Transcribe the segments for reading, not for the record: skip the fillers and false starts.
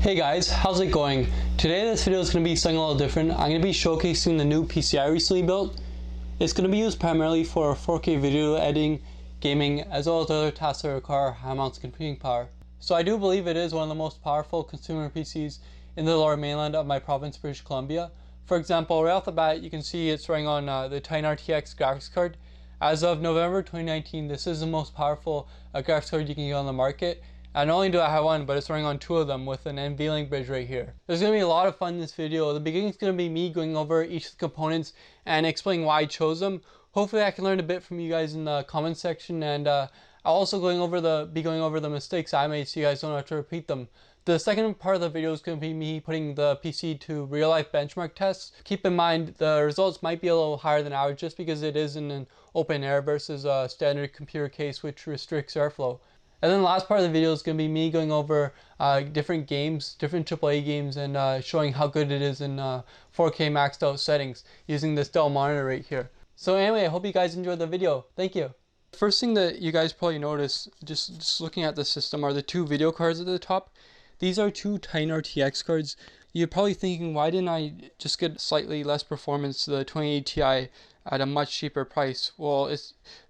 Hey guys, how's it going? Today this video is going to be something a little different. I'm going to be showcasing the new PC I recently built. It's going to be used primarily for 4K video editing, gaming, as well as other tasks that require high amounts of computing power. So I do believe it is one of the most powerful consumer PCs in the lower mainland of my province, British Columbia. For example, right off the bat, you can see it's running on the Titan RTX graphics card. As of November 2019, this is the most powerful graphics card you can get on the market. And not only do I have one, but it's running on two of them with an NVLink bridge right here. There's going to be a lot of fun in this video. The beginning is going to be me going over each of the components and explaining why I chose them. Hopefully I can learn a bit from you guys in the comment section, and I'll also be going over the mistakes I made so you guys don't have to repeat them. The second part of the video is going to be me putting the PC to real life benchmark tests. Keep in mind the results might be a little higher than average just because it is in an open air versus a standard computer case which restricts airflow. And then the last part of the video is going to be me going over different games, different AAA games, and showing how good it is in 4K maxed out settings using this Dell monitor right here. So anyway, I hope you guys enjoyed the video. Thank you. First thing that you guys probably notice, just looking at the system, are the two video cards at the top. These are two Titan RTX cards. You're probably thinking, why didn't I just get slightly less performance to the 2080 Ti at a much cheaper price? Well,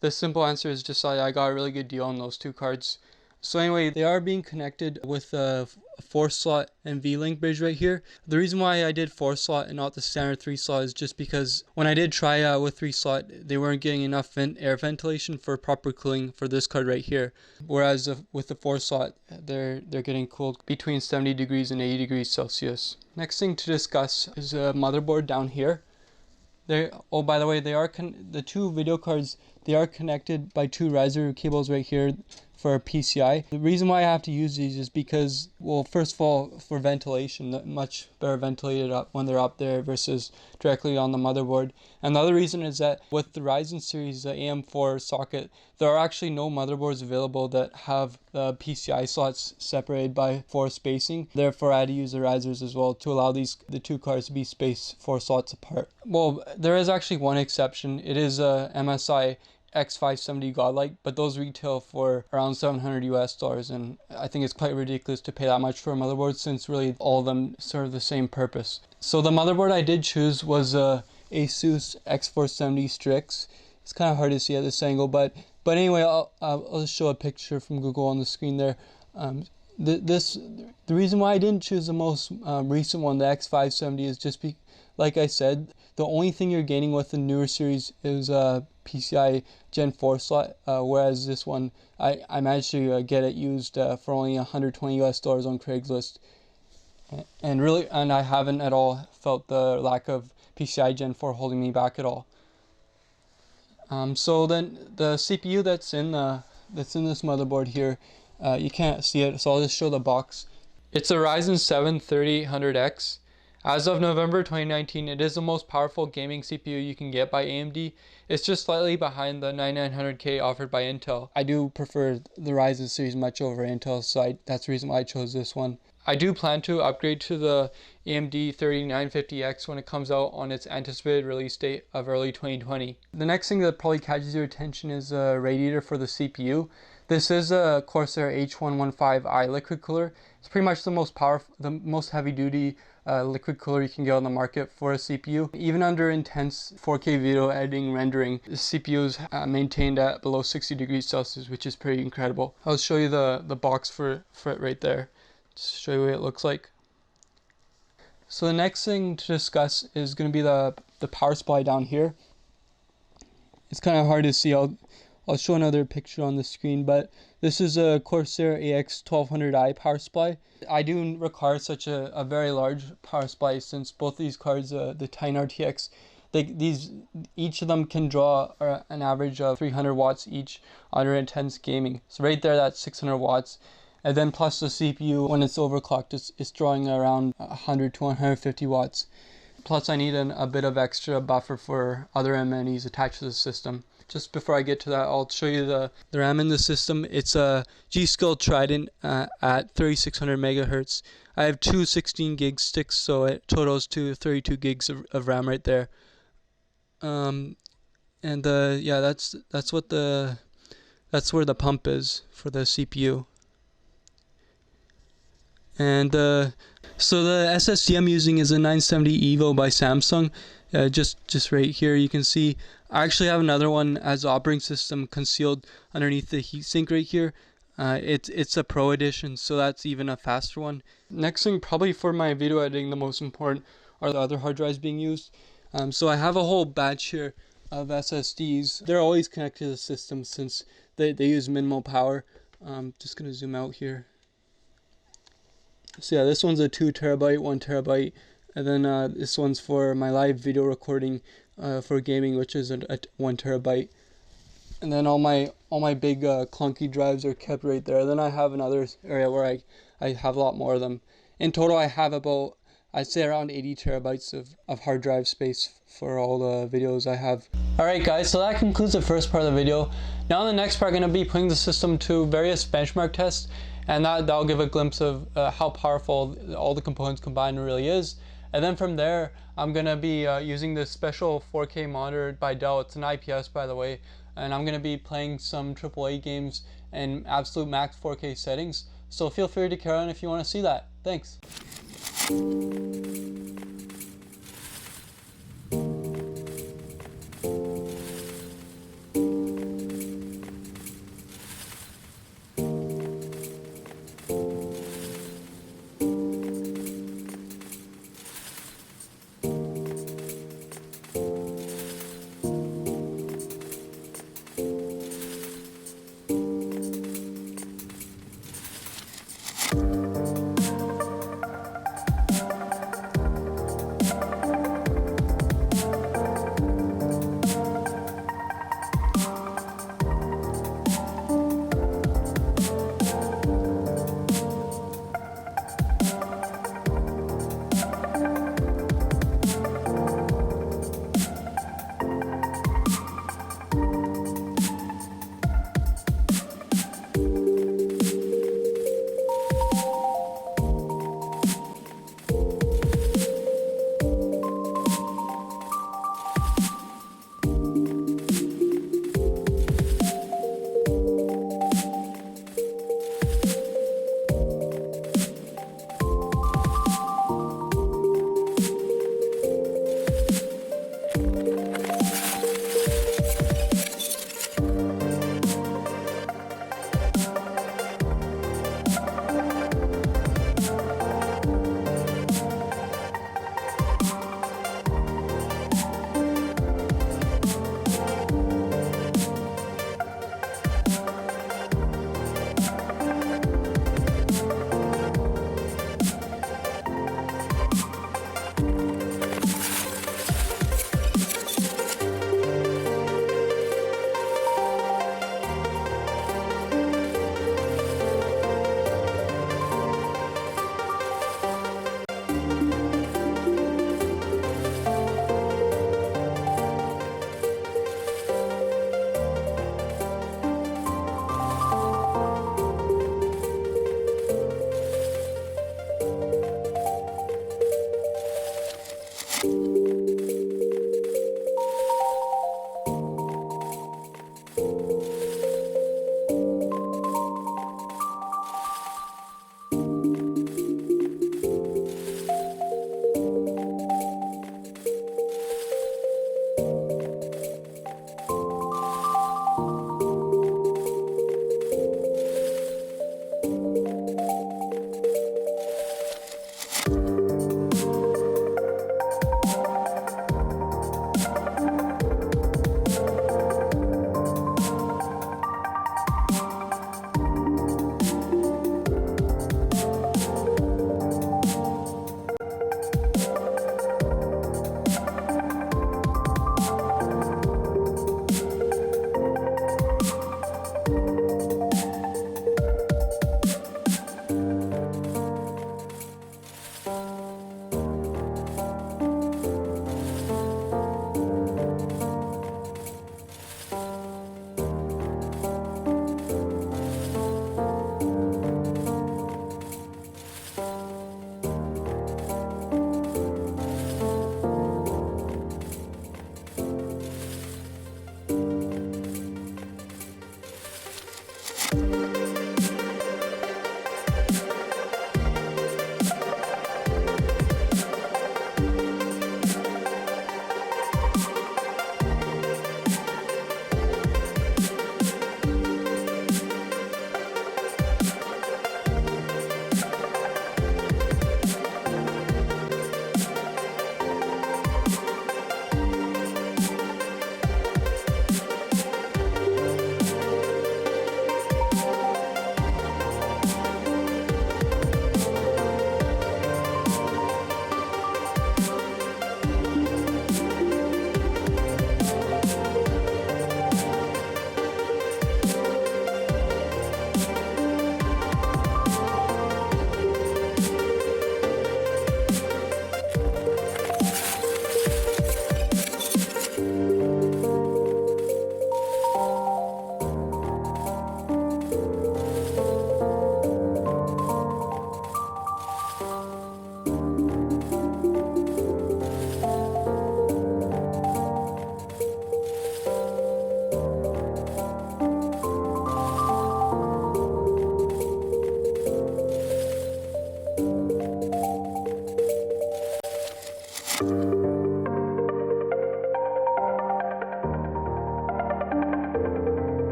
the simple answer is just I got a really good deal on those two cards. So anyway, they are being connected with a 4-slot NVLink bridge right here. The reason why I did 4-slot and not the standard 3-slot is just because when I did try with 3-slot, they weren't getting enough air ventilation for proper cooling for this card right here. Whereas with the 4-slot, they're getting cooled between 70 degrees and 80 degrees Celsius. Next thing to discuss is a motherboard down here. Oh, by the way, the two video cards, they are connected by two riser cables right here for PCI. The reason why I have to use these is because, well, first of all, for ventilation, much better ventilated up when they're up there versus directly on the motherboard. And the other reason is that with the Ryzen series, the AM4 socket, there are actually no motherboards available that have the PCI slots separated by 4 spacing. Therefore, I had to use the risers as well to allow the two cards to be spaced 4 slots apart. Well, there is actually one exception. It is a MSI X570 Godlike, but those retail for around $700 US, and I think it's quite ridiculous to pay that much for a motherboard since really all of them serve the same purpose. So the motherboard I did choose was a Asus X470 Strix. It's kind of hard to see at this angle, but anyway, I'll just show a picture from Google on the screen there. The reason why I didn't choose the most recent one, the X570, is just like I said, the only thing you're gaining with the newer series is PCI Gen 4 slot, whereas this one, I managed to get it used for only $120 US on Craigslist, and I haven't at all felt the lack of PCI Gen 4 holding me back at all. So then the CPU that's in this motherboard here, you can't see it, so I'll just show the box. It's a Ryzen 7 3800X. As of November 2019, it is the most powerful gaming CPU you can get by AMD. It's just slightly behind the 9900K offered by Intel. I do prefer the Ryzen series much over Intel, so that's the reason why I chose this one. I do plan to upgrade to the AMD 3950X when it comes out on its anticipated release date of early 2020. The next thing that probably catches your attention is a radiator for the CPU. This is a Corsair H115i liquid cooler. It's pretty much the most heavy-duty liquid cooler you can get on the market for a CPU. Even under intense 4K video editing rendering, the CPU is maintained at below 60 degrees Celsius, which is pretty incredible. I'll show you the box for it right there. Just show you what it looks like. So the next thing to discuss is going to be the power supply down here. It's kind of hard to see. I'll show another picture on the screen, but this is a Corsair AX1200i power supply. I do require such a very large power supply since both these cards, the Titan RTX, each of them can draw an average of 300 watts each under intense gaming. So right there, that's 600 watts. And then plus the CPU, when it's overclocked, it's drawing around 100 to 150 watts. Plus I need a bit of extra buffer for other amenities attached to the system. Just before I get to that, I'll show you the RAM in the system. It's a G-Skill Trident at 3600 megahertz. I have two 16 gig sticks, so it totals to 32 gigs of RAM right there. Yeah, that's where the pump is for the CPU. And so the SSD I'm using is a 970 Evo by Samsung. Just right here you can see I actually have another one as operating system concealed underneath the heatsink right here. It's a Pro edition, so that's even a faster one. Next thing, probably for my video editing, the most important are the other hard drives being used. So I have a whole batch here of SSDs. They're always connected to the system since they use minimal power. Just gonna zoom out here. So yeah, this one's a 2 terabyte, 1 terabyte, and then this one's for my live video recording for gaming, which is a 1 terabyte. And then all my big clunky drives are kept right there. Then I have another area where I have a lot more of them. In total, I have about, I'd say, around 80 terabytes of hard drive space for all the videos I have. Alright guys, so that concludes the first part of the video. Now in the next part, I'm going to be putting the system to various benchmark tests, and that'll give a glimpse of how powerful all the components combined really is. And then from there, I'm going to be using this special 4K monitor by Dell. It's an IPS, by the way. And I'm going to be playing some AAA games in absolute max 4K settings. So feel free to carry on if you want to see that. Thanks.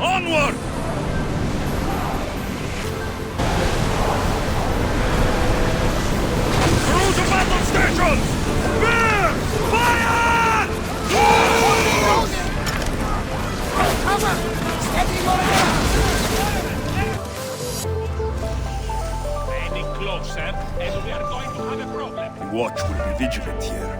Onward! Through the battle stations! Bear! Fire! Cover! Steady your Standing closer, and we are going to have a problem. Watch will be vigilant here.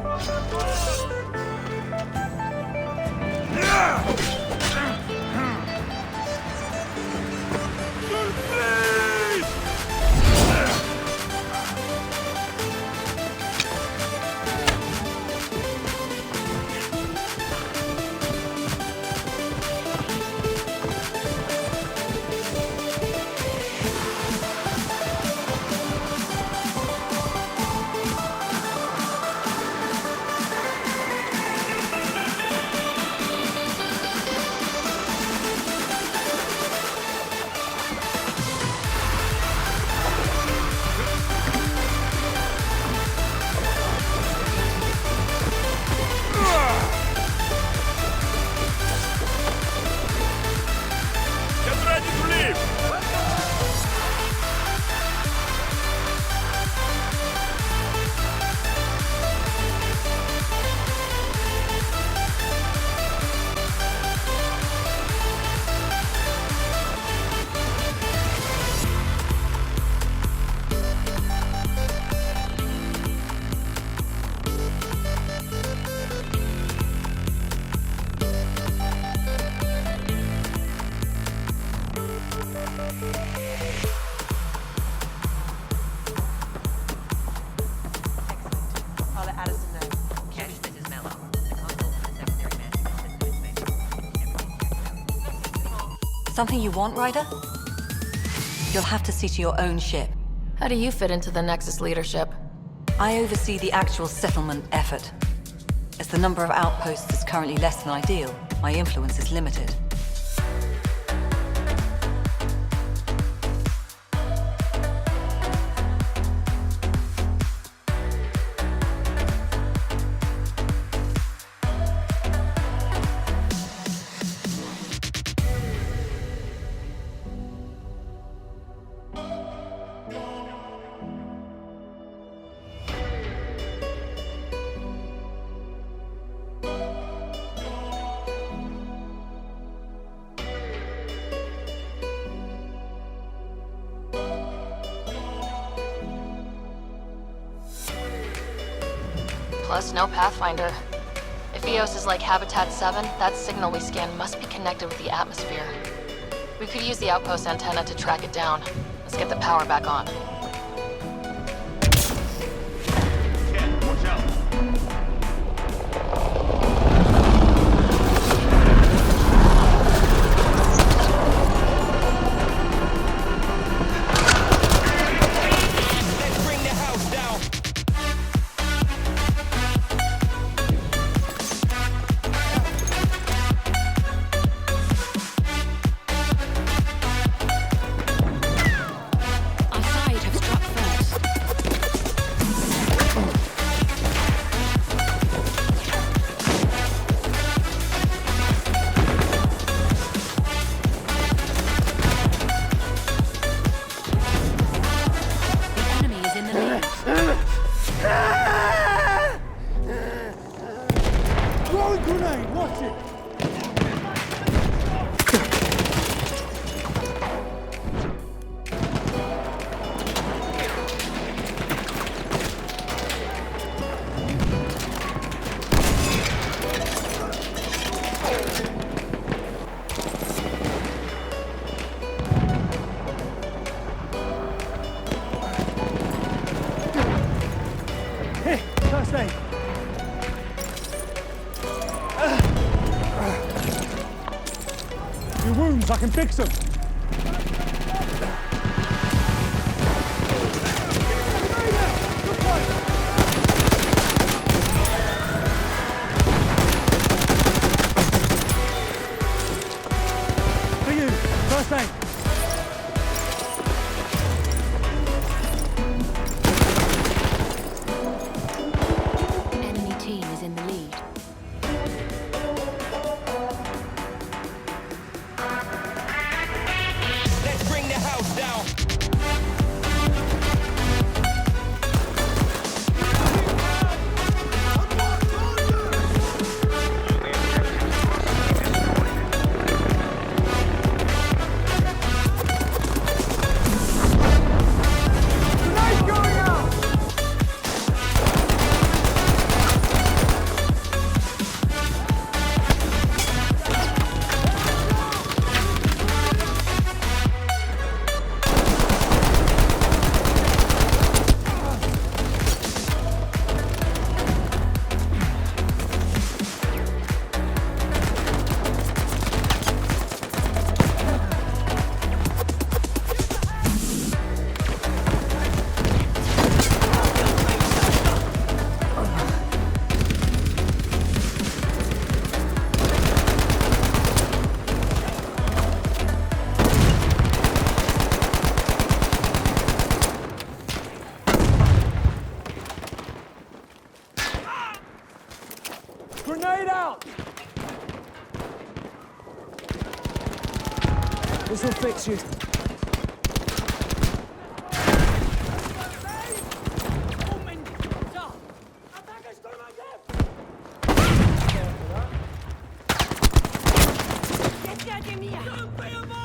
Something you want, Ryder? You'll have to see to your own ship. How do you fit into the Nexus leadership? I oversee the actual settlement effort. As the number of outposts is currently less than ideal, my influence is limited. Plus, no Pathfinder. If Eos is like Habitat 7, that signal we scan must be connected with the atmosphere. We could use the outpost antenna to track it down. Let's get the power back on. Ken, watch out. Let's bring the house down. Our side have struck first. The enemy is in the lead. Throwing grenade, watch it. Here, first aid. Your wounds, I can fix them. For you, first aid. Enemy team is in the lead. Let's bring the house down. Grenade going out! Grenade out! This will fix you. Get that in here!